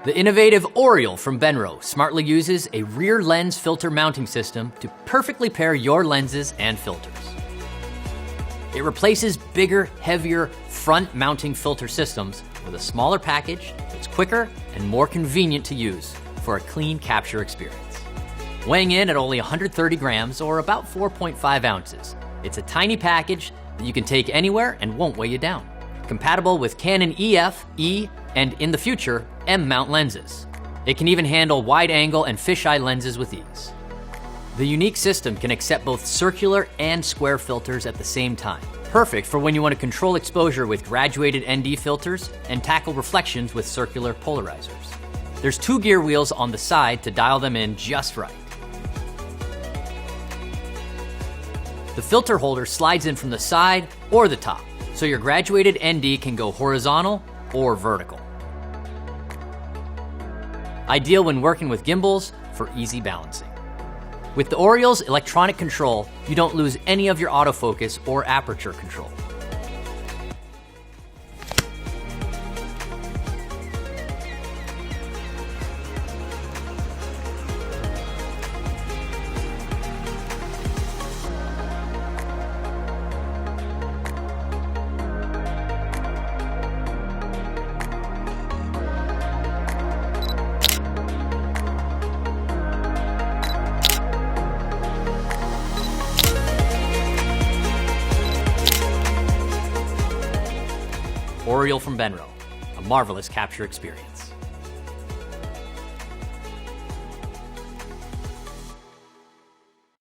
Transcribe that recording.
The innovative Aureole from Benro smartly uses a rear lens filter mounting system to perfectly pair your lenses and filters. It replaces bigger, heavier front mounting filter systems with a smaller package that's quicker and more convenient to use for a clean capture experience. Weighing in at only 130 grams or about 4.5 ounces, it's a tiny package that you can take anywhere and won't weigh you down. Compatible with Canon EF, E, and in the future, M mount lenses. It can even handle wide angle and fisheye lenses with ease. The unique system can accept both circular and square filters at the same time. Perfect for when you want to control exposure with graduated ND filters and tackle reflections with circular polarizers. There's 2 gear wheels on the side to dial them in just right. The filter holder slides in from the side or the top, so your graduated ND can go horizontal or vertical. Ideal when working with gimbals for easy balancing. With the Aureole's electronic control, you don't lose any of your autofocus or aperture control. Aureole from Benro, a marvelous capture experience.